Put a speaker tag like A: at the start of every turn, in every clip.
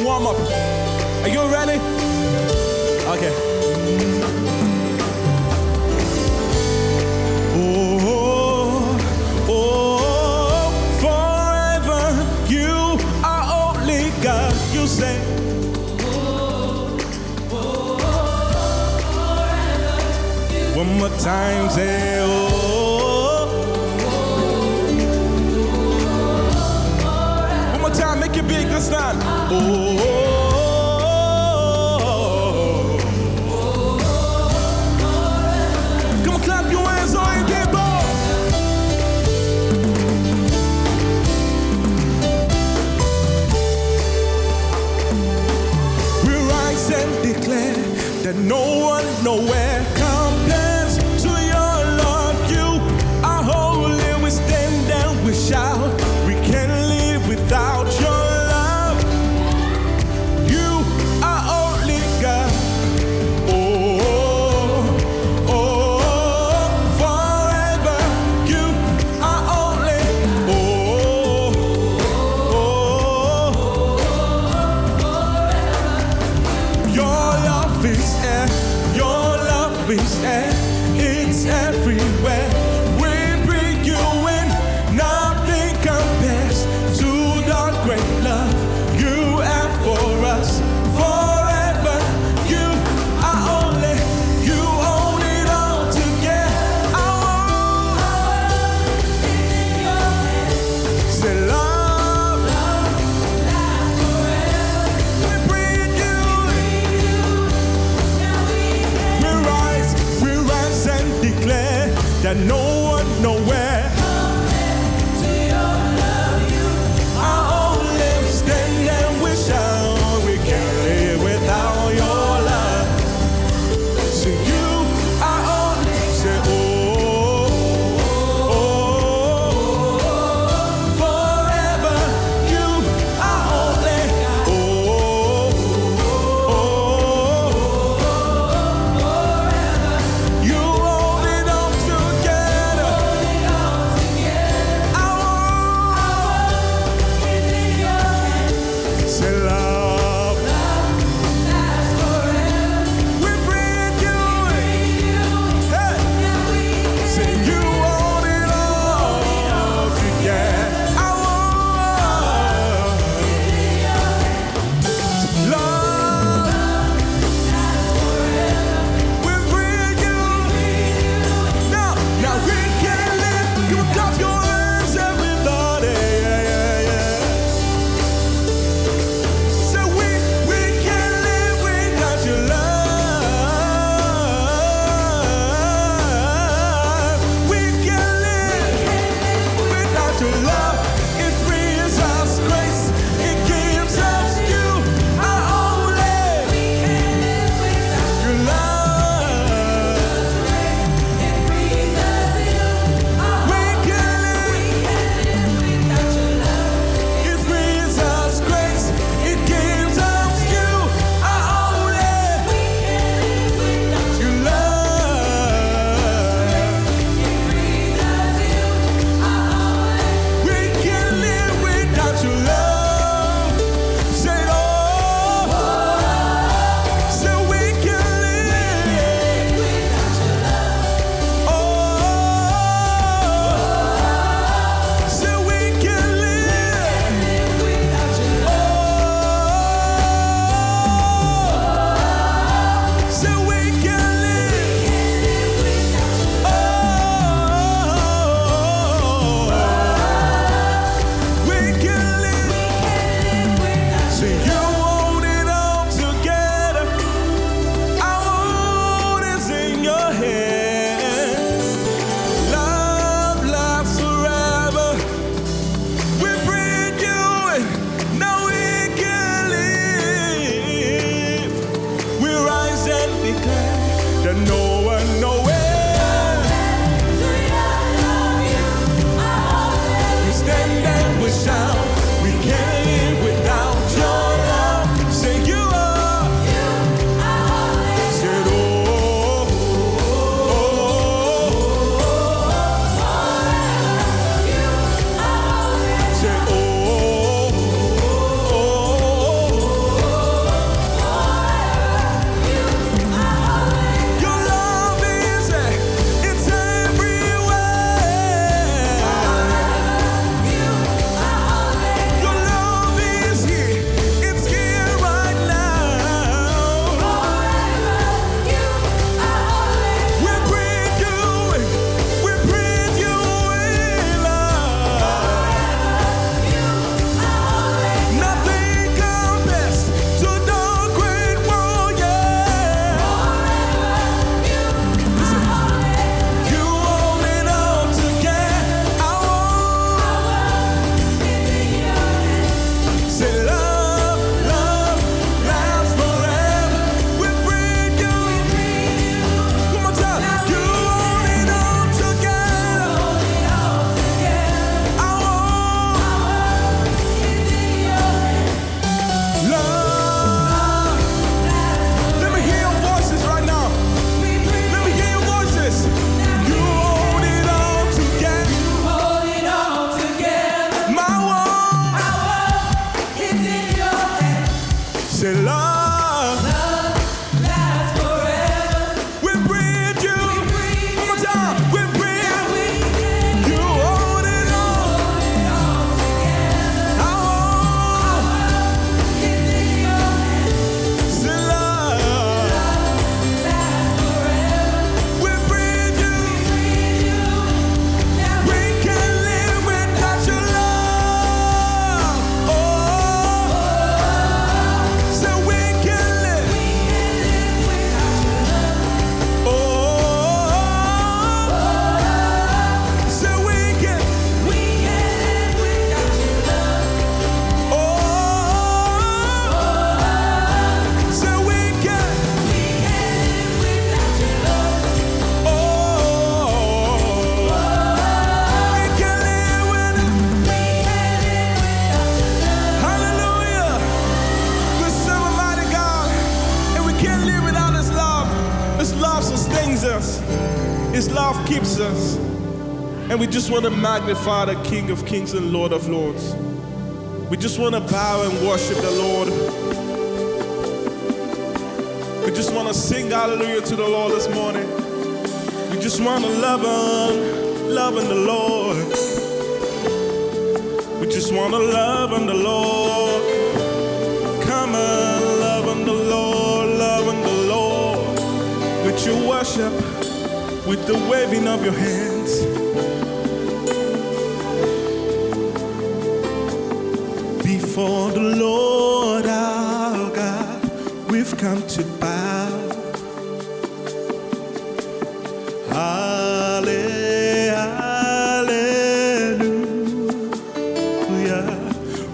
A: warm up. Are you ready? Okay. Oh, oh, forever you are only God. You say. One more time, say oh. One more time, make it big, let's not. Oh. Come on, clap your hands, all you people. We rise and declare that no one, nowhere compares to your love. You are holy, we stand and we shout. We can't live without your love. You are only God. Oh, oh, forever you are only. Oh, oh, your love is your love is it's everywhere. We bring you in, nothing compares to the great love you have for us. Forever, you are only, you own it all together. Say love, we bring you. We rise and declare that no one, nowhere are only stand and we shout. We can't live without your love. So you are only, say oh, oh, forever you are only. Oh, oh, you hold it all together. Say love
B: lasts forever.
A: will bring you. One more time. Will bring you. Hold it on. I say love will bring you. We can't live without your love. Oh, so we can live. Oh, so we can. Oh, so we can. Oh, we can live without. Hallelujah. We serve a mighty God, and we can't live without His love. His love sustains us. His love keeps us. And we just want to magnify the King of Kings and Lord of Lords. We just want to bow and worship the Lord. We just want to sing hallelujah to the Lord this morning. We just want to love on the Lord. We just want to love on the Lord. Come on, love on the Lord, love on the Lord. With your worship, with the waving of your hands. Before the Lord our God, we've come to bow. Hallelujah.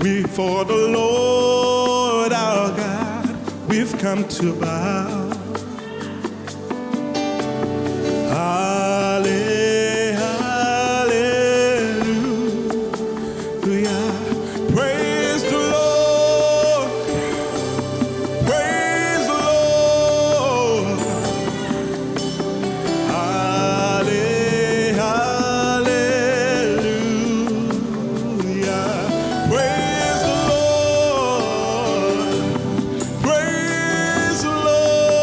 A: Before the Lord our God, we've come to bow. Hallelujah. Praise the Lord. Praise the Lord. Hallelujah. Praise the Lord. Praise the Lord.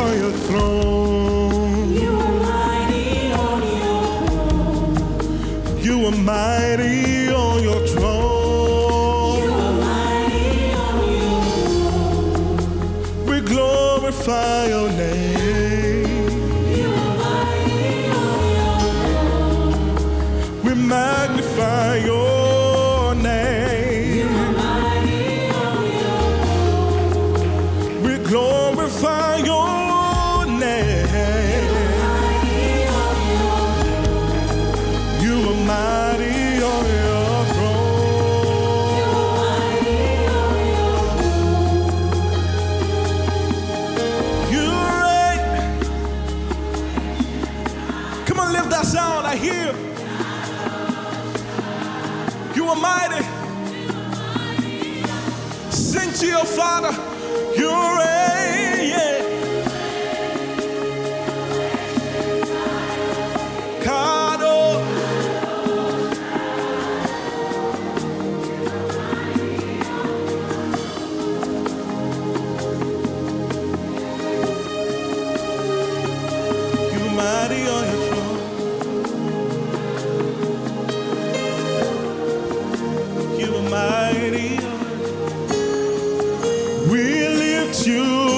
A: on your throne.
B: You are mighty on your throne.
A: You are mighty on your throne.
B: You are mighty on your throne.
A: We glorify your name.
B: You are mighty on your throne.
A: We magnify your name.
B: You are mighty on your throne.
A: We glorify your name. You are mighty on your throne. You reign. Come on, lift that sound. I hear. You are mighty. Sing to your Father. You reign. Yeah. God, oh. You are mighty on your throne. You are mighty. We lift you